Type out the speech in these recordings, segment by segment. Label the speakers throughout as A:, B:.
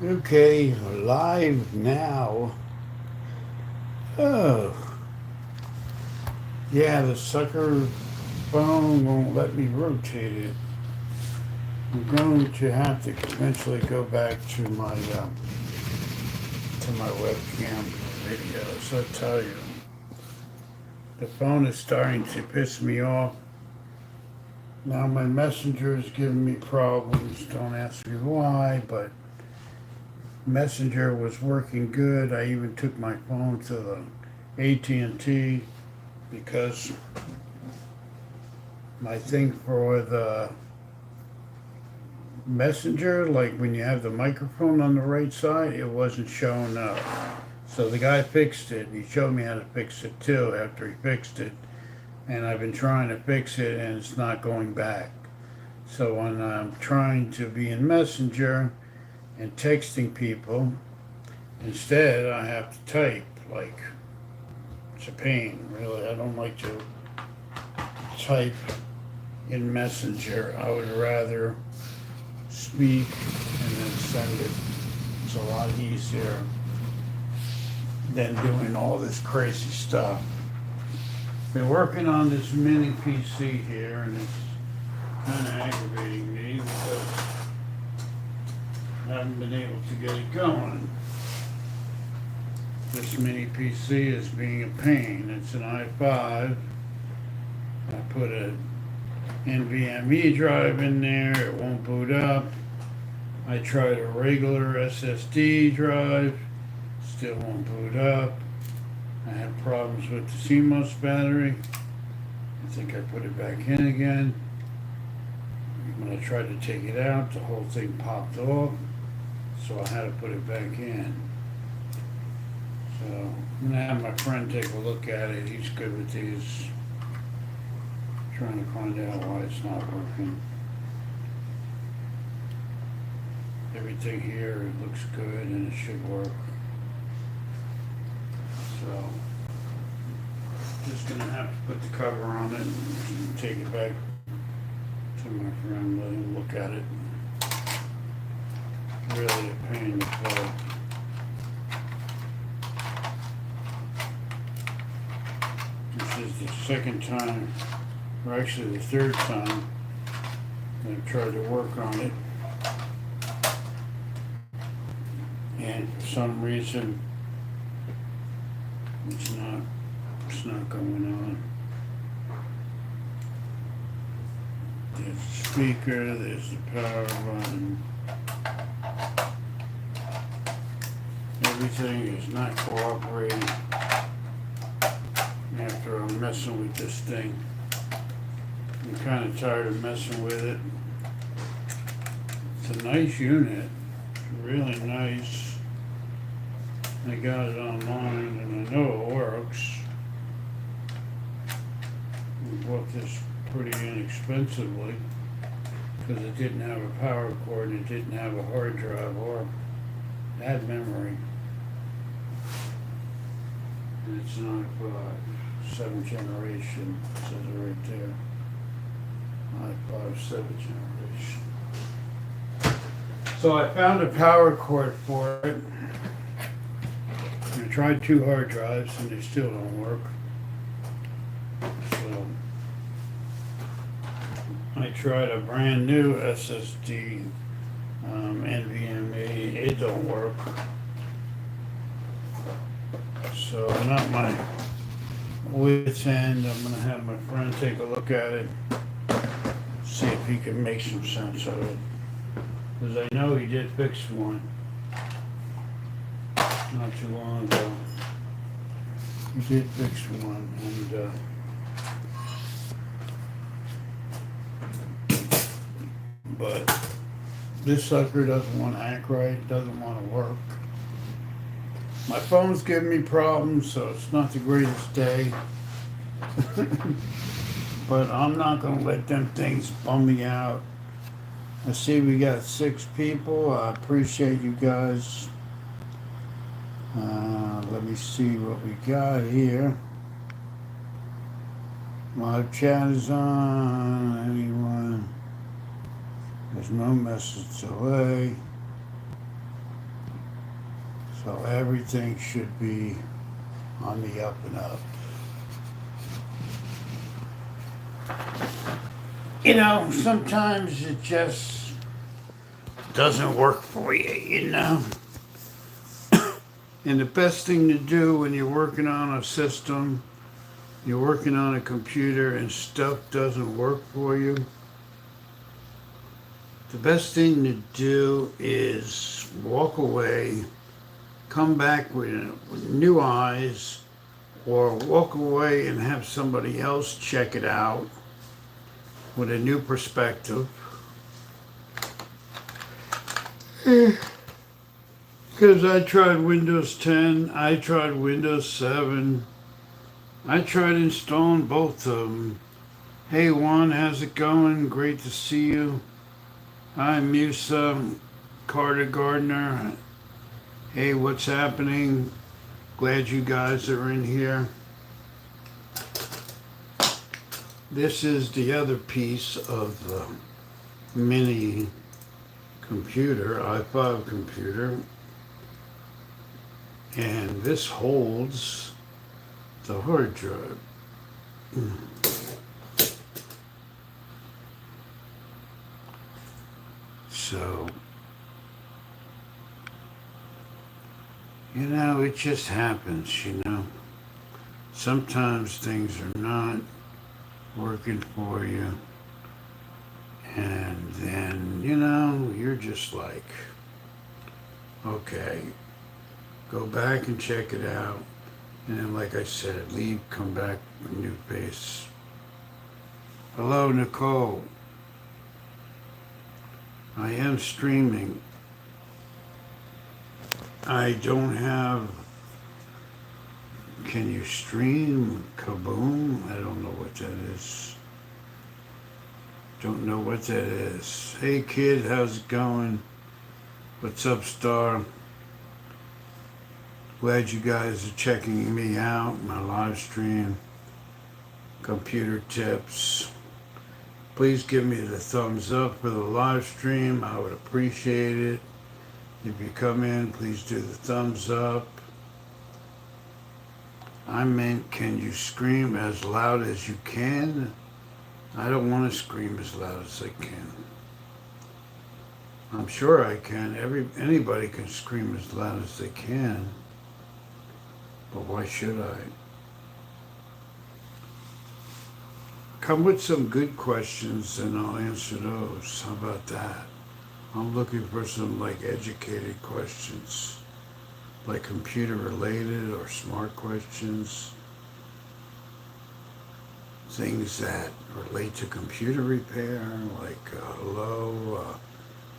A: Okay, live now. Oh, yeah, the sucker phone won't let me rotate it. I'm going to have to eventually go back to my webcam videos. I tell you, the phone is starting to piss me off. Now my messenger is giving me problems. Don't ask me why, but messenger was working good. I even took my phone to the AT&T because my thing for the messenger, like when you have the microphone on the right side, it wasn't showing up. So the guy fixed it. He showed me how to fix it too after he fixed it. And I've been trying to fix it and it's not going back. So when I'm trying to be in Messenger and texting people, instead I have to type. Like, it's a pain, really. I don't like to type in Messenger. I would rather speak and then send it. It's a lot easier than doing all this crazy stuff. Been working on this mini PC here and it's kind of aggravating me because I haven't been able to get it going. This mini PC is being a pain. It's an i5. I put a NVMe drive in there, it won't boot up. I tried a regular SSD drive, still won't boot up. I had problems with the CMOS battery. I think I put it back in again. When I tried to take it out, the whole thing popped off, so I had to put it back in. So I'm gonna have my friend take a look at it. He's good with these. Trying to find out why it's not working. Everything here looks good and it should work. So just gonna have to put the cover on it and take it back to my friend, let him look at it. Really a pain in the butt. This is the second time, or actually the third time, I've tried to work on it. And for some reason, it's not going on. There's the speaker, there's the power button. Everything is not cooperating after I'm messing with this thing. I'm kind of tired of messing with it. It's a nice unit, it's really nice. I got it online and I know it works. We bought this pretty inexpensively because it didn't have a power cord and it didn't have a hard drive or had memory. And it's not 7th generation, it says it right there. i5 7th generation. So I found a power cord for it. I tried 2 hard drives and they still don't work. So I tried a brand new SSD, NVMe, it don't work. So not my wit's end. I'm gonna have my friend take a look at it, see if he can make some sense of it. Because I know he did fix one not too long ago. He did fix one, and but this sucker doesn't want to act right, doesn't want to work. My phone's giving me problems, so it's not the greatest day. But I'm not gonna let them things bum me out. I see we got 6 people. I appreciate you guys. Let me see what we got here. Live chat is on. Anyone? There's no message delay. So everything should be on the up and up. You know, sometimes it just doesn't work for you, you know? And the best thing to do when you're working on a system, you're working on a computer and stuff doesn't work for you, the best thing to do is walk away, come back with new eyes, or walk away and have somebody else check it out with a new perspective. Because I tried Windows 10, I tried Windows 7, I tried installing both of them. Hey Juan, how's it going? Great to see you. I'm Musa, Carter Gardner. Hey, what's happening? Glad you guys are in here. This is the other piece of the mini computer, i5 computer. And this holds the hard drive. So, you know, it just happens, you know. Sometimes things are not working for you. And then, you know, you're just like, okay, go back and check it out. And then, like I said, leave, come back with a new face. Hello, Nicole. I am streaming. I don't have, can you stream Kaboom? I don't know what that is. Don't know what that is. Hey kid, how's it going? What's up, Star? Glad you guys are checking me out, my live stream, computer tips. Please give me the thumbs up for the live stream. I would appreciate it. If you come in, please do the thumbs up. I meant, can you scream as loud as you can? I don't want to scream as loud as I can. I'm sure I can. Anybody can scream as loud as they can. But why should I? Come with some good questions and I'll answer those. How about that? I'm looking for some like educated questions, like computer related or smart questions. Things that relate to computer repair, like hello,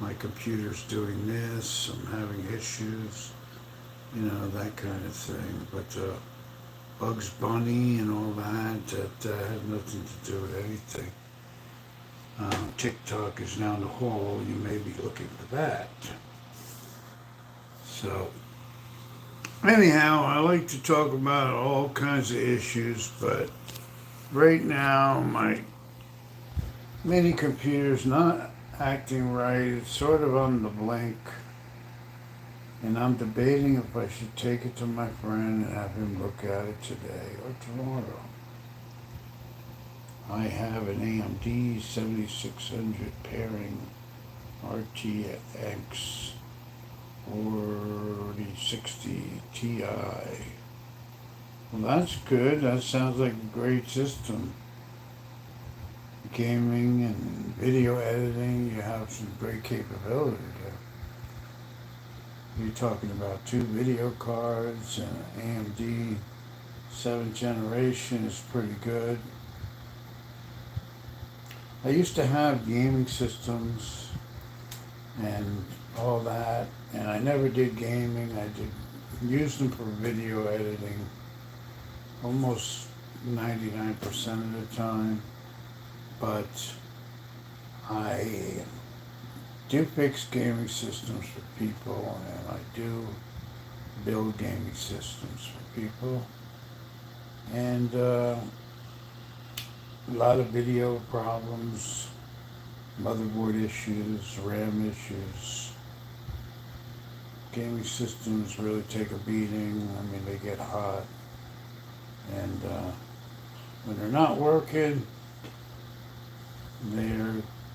A: my computer's doing this, I'm having issues, you know, that kind of thing. But Bugs Bunny and all that, that had nothing to do with anything. TikTok is now in the hall, you may be looking for that. So, anyhow, I like to talk about all kinds of issues, but right now my mini computer's not acting right. It's sort of on the blink. And I'm debating if I should take it to my friend and have him look at it today or tomorrow. I have an AMD 7600 pairing RTX 4060 Ti. Well, that's good. That sounds like a great system. Gaming and video editing, you have some great capability there. You're talking about 2 video cards and AMD 7th generation is pretty good. I used to have gaming systems and all that, and I never did gaming. I did use them for video editing almost 99% of the time, but I do fix gaming systems for people, and I do build gaming systems for people, and a lot of video problems, motherboard issues, RAM issues. Gaming systems really take a beating. I mean, they get hot. And when they're not working, there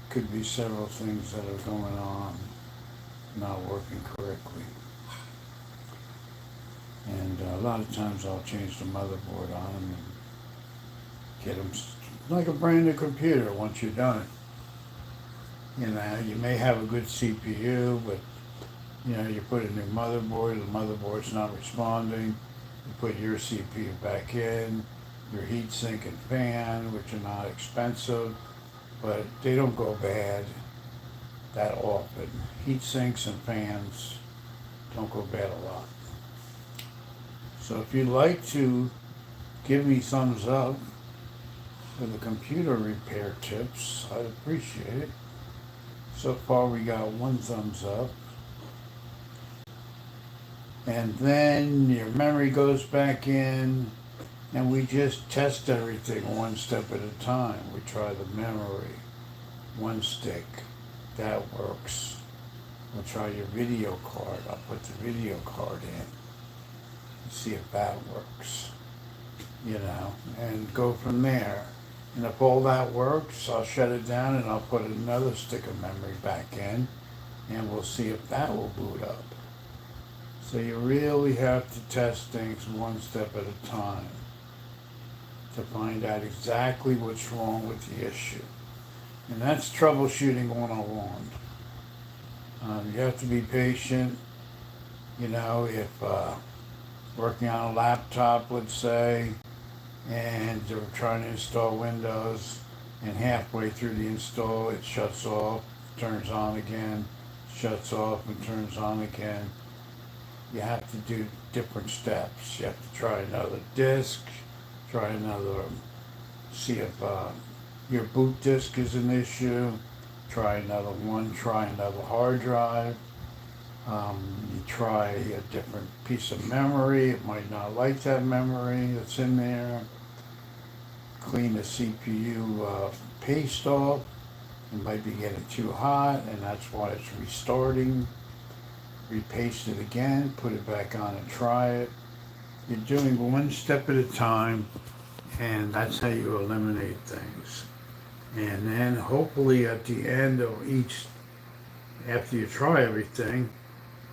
A: could be several things that are going on, not working correctly. And a lot of times I'll change the motherboard on them and get them like a brand new computer once you're done. You know, you may have a good CPU, but you know, you put a new motherboard, the motherboard's not responding. You put your CPU back in, your heatsink and fan, which are not expensive, but they don't go bad that often. Heat sinks and fans don't go bad a lot. So if you'd like to give me thumbs up for the computer repair tips, I'd appreciate it. So far we got 1 thumbs up. And then your memory goes back in, and we just test everything one step at a time. We try the memory, 1 stick, that works. We'll try your video card. I'll put the video card in, see if that works, you know, and go from there. And if all that works, I'll shut it down and I'll put another stick of memory back in, and we'll see if that will boot up. So you really have to test things 1 step at a time to find out exactly what's wrong with the issue. And that's troubleshooting 101. You have to be patient. You know, if working on a laptop, let's say, and you're trying to install Windows, and halfway through the install it shuts off, turns on again, shuts off and turns on again. You have to do different steps. You have to try another disk, try another, see if your boot disk is an issue, try another one, try another hard drive. You try a different piece of memory. It might not like that memory that's in there. Clean the CPU paste off. It might be getting too hot, and that's why it's restarting. Repaste it again, put it back on and try it. You're doing 1 step at a time, and that's how you eliminate things. And then hopefully at the end of each, after you try everything,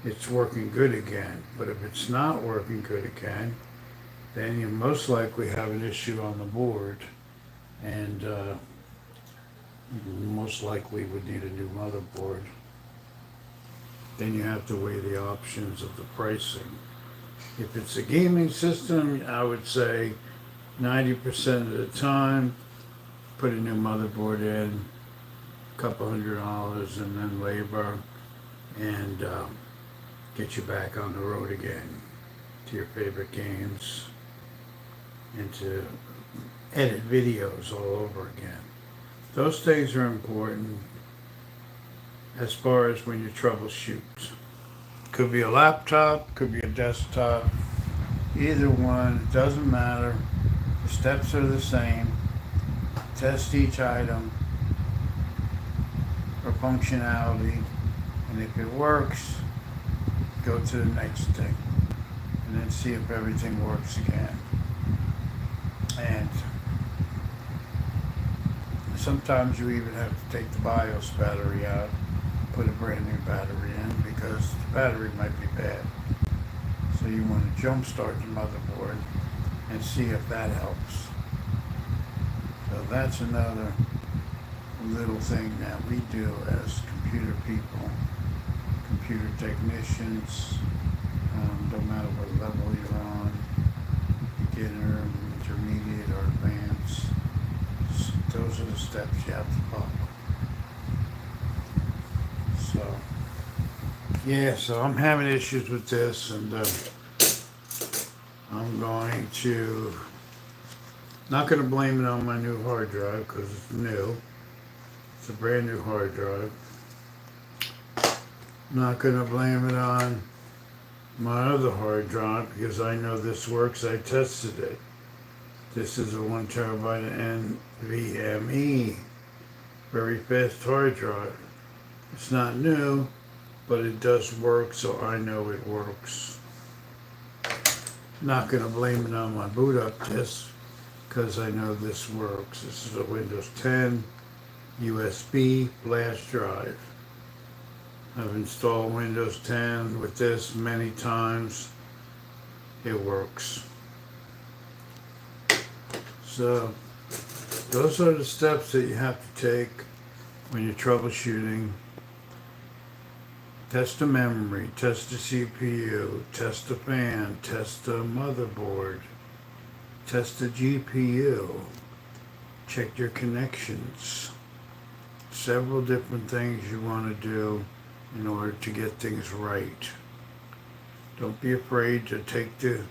A: it's working good again. But if it's not working good again, then you most likely have an issue on the board, and you most likely would need a new motherboard. Then you have to weigh the options of the pricing. If it's a gaming system, I would say 90% of the time, put a new motherboard in, a couple $100, and then labor, and get you back on the road again to your favorite games and to edit videos all over again. Those things are important as far as when you troubleshoot. Could be a laptop, could be a desktop, either one, it doesn't matter. The steps are the same. Test each item for functionality, and if it works, go to the next thing, and then see if everything works again. And sometimes you even have to take the BIOS battery out, put a brand new battery in, because the battery might be bad. So you want to jump start the motherboard and see if that helps. So that's another little thing that we do as computer people, computer technicians, no matter what level you're on, beginner, intermediate, or advanced. Those are the steps you have to follow. So, yeah, so I'm having issues with this, and I'm not going to blame it on my new hard drive, because it's new. It's a brand new hard drive. Not going to blame it on my other hard drive, because I know this works. I tested it. This is a 1 terabyte NVMe very fast hard drive. It's not new, but it does work, so I know it works. Not going to blame it on my boot up disk, because I know this works. This is a Windows 10 USB flash drive. I've installed Windows 10 with this many times. It works. So those are the steps that you have to take when you're troubleshooting. Test the memory, test the CPU, test the fan, test the motherboard, test the GPU, check your connections. Several different things you want to do in order to get things right. Don't be afraid to take the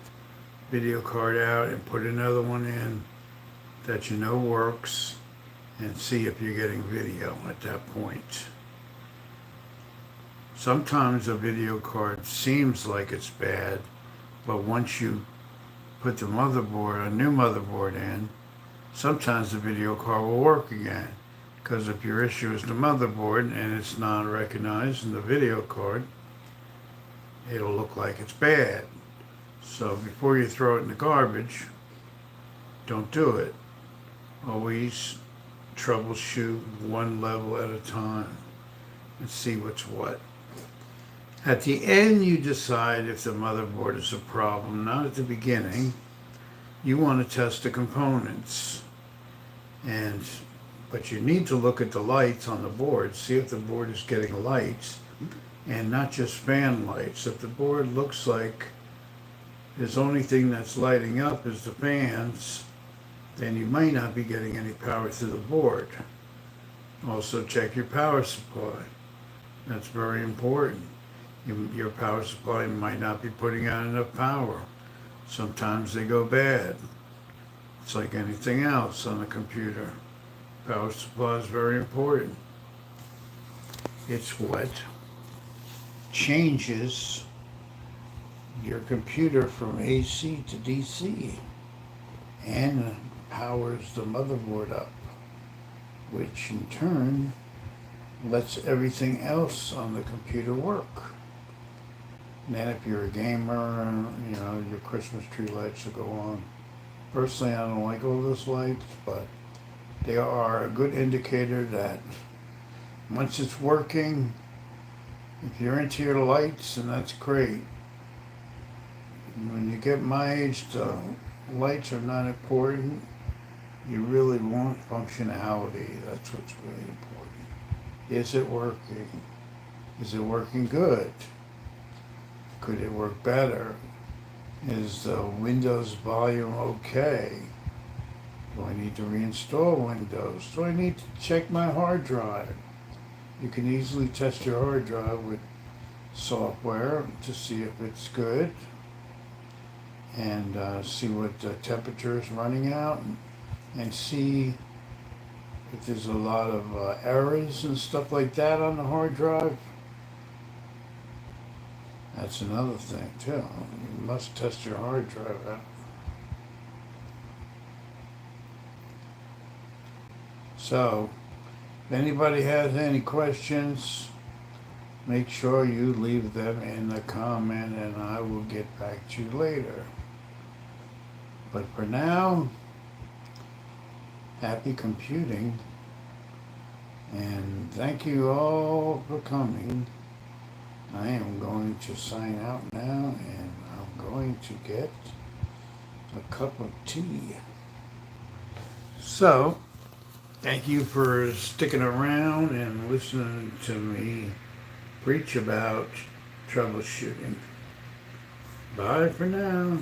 A: video card out and put another one in that you know works, and see if you're getting video at that point. Sometimes a video card seems like it's bad, but once you put the motherboard, a new motherboard in, sometimes the video card will work again. Because if your issue is the motherboard and it's not recognized in the video card, it'll look like it's bad. So before you throw it in the garbage, don't do it. Always troubleshoot one level at a time and see what's what. At the end, you decide if the motherboard is a problem, not at the beginning. You want to test the components. But you need to look at the lights on the board, see if the board is getting lights, and not just fan lights. If the board looks like the only thing that's lighting up is the fans, then you might not be getting any power through the board. Also check your power supply. That's very important. Your power supply might not be putting out enough power. Sometimes they go bad. It's like anything else on a computer. Power supply is very important. It's what changes your computer from AC to DC and powers the motherboard up, which in turn lets everything else on the computer work. And then if you're a gamer, your Christmas tree lights will go on. Personally, I don't like all those lights, but they are a good indicator that once it's working, if you're into your lights, then that's great. When you get my age, the lights are not important. You really want functionality. That's what's really important. Is it working? Is it working good? Could it work better? Is the Windows volume okay? Do I need to reinstall Windows? Do I need to check my hard drive? You can easily test your hard drive with software to see if it's good, and see what the temperature is running out, and see if there's a lot of errors and stuff like that on the hard drive. That's another thing too. You must test your hard drive out. So, if anybody has any questions, make sure you leave them in the comment and I will get back to you later. But for now, happy computing, and thank you all for coming. I am going to sign out now, and I'm going to get a cup of tea. So, thank you for sticking around and listening to me preach about troubleshooting. Bye for now.